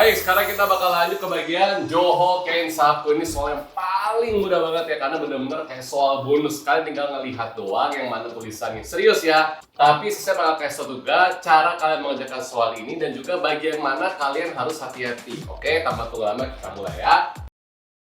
Baik, sekarang kita bakal lanjut ke bagian Johor Kensaku. Ini soal yang paling mudah banget ya, karena bener-bener kayak soal bonus. Kalian tinggal ngelihat doang yang mana tulisannya. Serius ya. Tapi saya bakal kasih tau juga cara kalian mengerjakan soal ini dan juga bagian mana kalian harus hati-hati. Oke, tanpa tunggu lama kita mulai ya.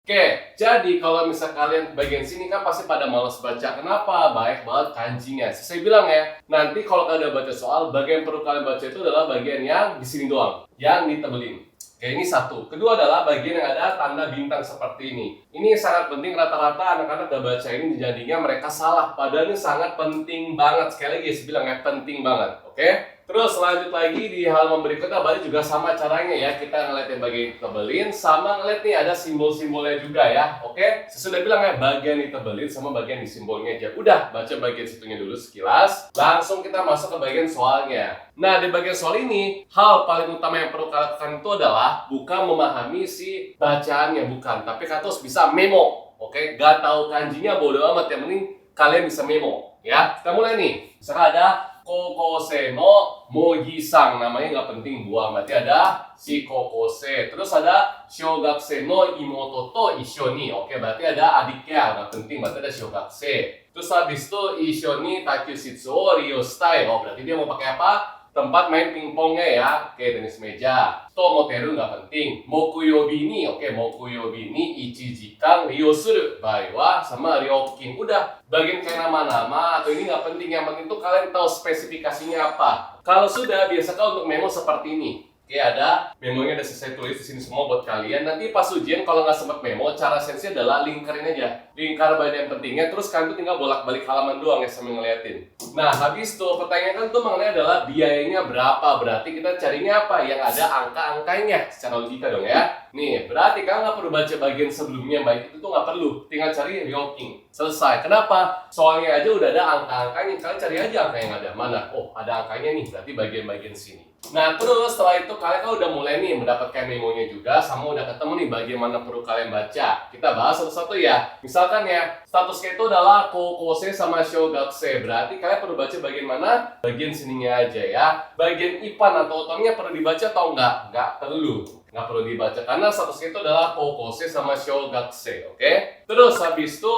Oke, jadi kalau misal kalian bagian sini kan pasti pada malas baca. Kenapa? Baik banget kanjinya. Saya bilang ya, nanti kalau kalian udah baca soal, bagian perlu kalian baca itu adalah bagian yang di sini doang, yang ditebelin. Oke, ini satu. Kedua adalah bagian yang ada tanda bintang seperti ini. Ini sangat penting, rata-rata anak-anak udah baca ini jadinya mereka salah. Padahal ini sangat penting banget. Sekali lagi saya bilang ya, penting banget. Oke? Terus lanjut lagi di halaman berikutnya, berarti juga sama caranya ya. Kita ngeliat yang bagian ditebelin, sama ngeliat nih ada simbol-simbolnya juga ya. Oke? Saya sudah bilang ya, bagian ditebelin sama bagian disimbolnya aja. Udah, baca bagian situnya dulu sekilas. Langsung kita masuk ke bagian soalnya. Nah, di bagian soal ini, hal paling utama yang perlu kalian lakukan itu adalah bukan memahami si bacaannya, bukan. Tapi kalian harus bisa memo. Oke? Gak tahu kanjinya bodo amat, yang penting kalian bisa memo. Ya, kita mulai nih. Misalkan ada kokose no mogi-san, namanya nggak penting, buang. Berarti ada si kokose. Terus ada shogakuse no imoto to isho ni. Oke, berarti ada adiknya, nggak penting, berarti ada shogakuse. Terus habis itu isho ni takyushitsu o ryoshitai. Oh, berarti dia mau pakai apa? Tempat main pingpongnya ya. Oke, tenis meja. Tomoteru nggak penting. Mokuyobi ni, oke, mokuyobi ni 1 jikan ryosuru. Baiwa sama ryokin. Udah, bagian kayak nama-nama atau ini nggak penting. Yang penting tuh kalian tahu spesifikasinya apa. Kalau sudah, biasakan untuk memo seperti ini. Oke, ada memonya udah saya tulis di sini semua buat kalian. Nanti pas ujian kalau nggak sempat memo, cara sensi adalah lingkarin aja. Lingkar bagian pentingnya, terus kalian tuh tinggal bolak-balik halaman doang ya sambil ngeliatin. Nah, habis itu pertanyaan kan tuh mengenai adalah biayanya berapa. Berarti kita carinya apa? Yang ada angka-angkanya secara logika dong ya. Nih, berarti kalian nggak perlu baca bagian sebelumnya, baik itu tuh nggak perlu. Tinggal cari ryoking. Selesai. Kenapa? Soalnya aja udah ada angka-angkanya. Kalian cari aja angka yang ada. Mana? Oh, ada angkanya nih. Berarti bagian-bagian sini. Nah, terus setelah itu kalian kan udah mulai nih mendapatkan memonya juga, sama udah ketemu nih bagian mana perlu kalian baca. Kita bahas satu-satu ya. Misalkan ya, statusnya itu adalah kokose sama shogakuse. Berarti kalian perlu baca bagian mana? Bagian sininya aja ya. Bagian ipan atau otonya perlu dibaca atau enggak? Enggak perlu. Nggak perlu dibaca karena statusnya itu adalah kokose sama shogakuse, oke? Terus habis itu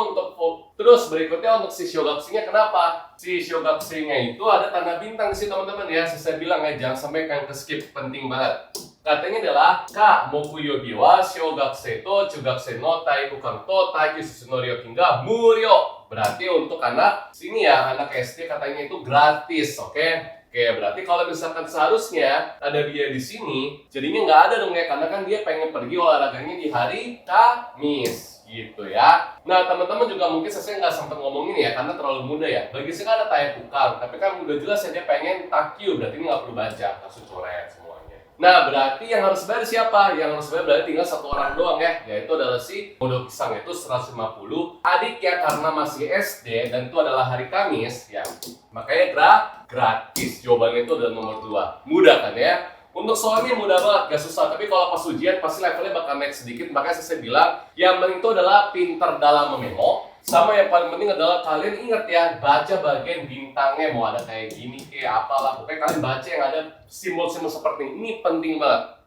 terus berikutnya untuk si shogakuse-nya kenapa? Si shogakuse-nya itu ada tanda bintang sih teman-teman ya. Saya bilang ya, jangan sampai kalian ke-skip, penting banget. Katanya adalah ka mokuyobi wa shogakuse to chugakuse no taikukan to taikyu no ryokin ga muryo. Berarti untuk anak sini ya, anak SD katanya itu gratis, oke? Oke, berarti kalau misalkan seharusnya ada dia di sini, jadinya nggak ada dong ya, karena kan dia pengen pergi olahraganya di hari Kamis, gitu ya. Nah, teman-teman juga mungkin saya nggak sempat ngomongin ya, karena terlalu muda ya. Bagi saya kan ada taya tukang, tapi kan udah jelas ya dia pengen takyu, berarti ini nggak perlu baca, langsung coret semuanya. Nah, berarti yang harus bayar siapa? Yang harus bayar berarti tinggal satu orang doang ya, yaitu adalah si Modoki-san, itu 150. Adiknya karena masih SD dan itu adalah hari Kamis ya, makanya gratis. Jawabannya itu adalah nomor 2. Mudah kan ya? Untuk soalnya mudah banget, gak susah. Tapi kalau pas ujian pasti levelnya bakal naik sedikit. Makanya saya bilang yang penting itu adalah pintar dalam mememo. Sama yang paling penting adalah kalian ingat ya, baca bagian bintangnya. Mau ada kayak gini, kayak apalah. Pokoknya kalian baca yang ada simbol-simbol seperti ini. Ini penting banget.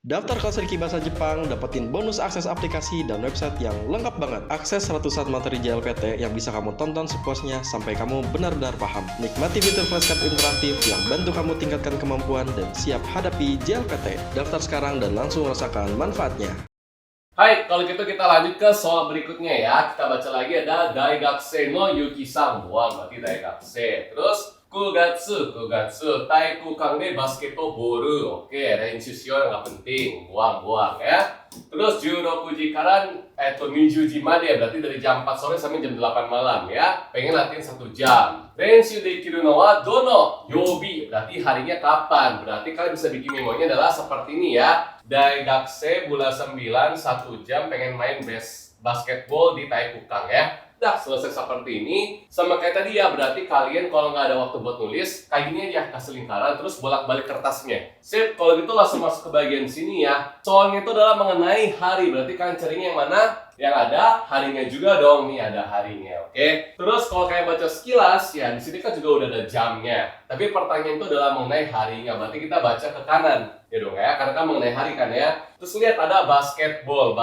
Daftar kelas Riki Bahasa Jepang, dapetin bonus akses aplikasi dan website yang lengkap banget. Akses ratusan materi JLPT yang bisa kamu tonton sepuasnya sampai kamu benar-benar paham. Nikmati fitur flashcard interaktif yang bantu kamu tingkatkan kemampuan dan siap hadapi JLPT. Daftar sekarang dan langsung rasakan manfaatnya. Hai, kalau gitu kita lanjut ke soal berikutnya ya. Kita baca lagi ada Daigakuse no Yuki-san. Buang, berarti Daigakuse. Terus Kugatsu, Taiku de basketball. Oke, renshu shio nggak penting, buang ya. Terus 16 ji karan 20 ji made, berarti dari jam 4 sore sampai jam 8 malam ya. Pengen latihan 1 jam. Renshu dekiru no wa dono yobi, berarti harinya kapan? Berarti kalian bisa bikin memonya adalah seperti ini ya. Daigakuse bulan 9 1 jam pengen main basketball di Taikukang ya. Udah selesai seperti ini. Sama kayak tadi ya, berarti kalian kalau nggak ada waktu buat nulis, kayak gini aja, kasih lingkaran, terus bolak-balik kertasnya. Sip, kalau gitu langsung masuk ke bagian sini ya. Soalnya itu adalah mengenai hari, berarti kalian carinya yang mana? Yang ada harinya juga dong nih, ada harinya, oke? Terus kalau kayak baca sekilas ya di sini kan juga udah ada jamnya. Tapi pertanyaan itu adalah mengenai harinya. Berarti kita baca ke kanan, ya dong ya, karena kan mengenai hari kan ya. Terus lihat ada basketball.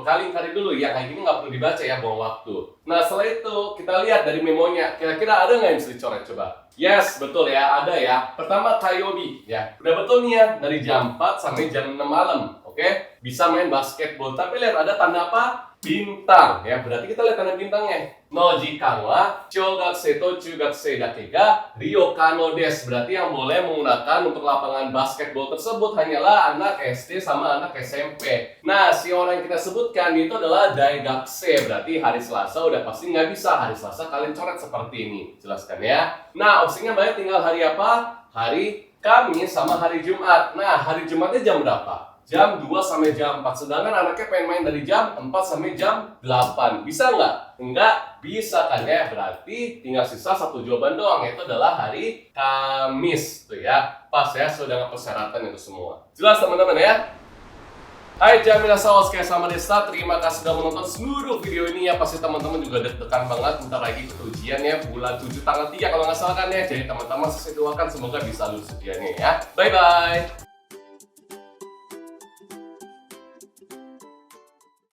Kali dulu yang kayak gini nggak perlu dibaca ya, buang waktu. Nah setelah itu kita lihat dari memonya, kira-kira ada nggak yang bisa dicoret coba? Yes, betul ya, ada ya. Pertama Kayobi, ya. Udah betul nih ya, dari jam 4 sampai jam 6 malam. Oke, bisa main basketball. Tapi lihat ada tanda apa? Bintang, ya. Berarti kita lihat tanda bintangnya. No jikan wa chōgakusei to chūgakusei dake ga ryokano desu. Berarti yang boleh menggunakan untuk lapangan basketball tersebut hanyalah anak SD sama anak SMP. Nah, si orang yang kita sebutkan itu adalah daigakusei. Berarti hari Selasa udah pasti nggak bisa. Hari Selasa kalian coret seperti ini. Jelaskan ya. Nah, opsinya banyak, tinggal hari apa? Hari Kamis sama hari Jumat. Nah, hari Jumatnya jam berapa? Jam 2 sampai jam 4. Sedangkan anaknya pengen main dari jam 4 sampai jam 8. Bisa nggak? Nggak bisa kan ya. Berarti tinggal sisa satu jawaban doang, yaitu adalah hari Kamis. Tuh ya. Pas ya, sudah persyaratan itu semua. Jelas teman-teman ya? Hai minasan osukai sama desa. Terima kasih sudah menonton seluruh video ini ya. Pasti teman-teman juga deg-degan banget. Bentar lagi ikut ujian ya. Bulan 7 tanggal 3 kalau nggak salah kan ya. Jadi teman-teman sesuai doakan semoga bisa lulus ujiannya ya. Bye-bye.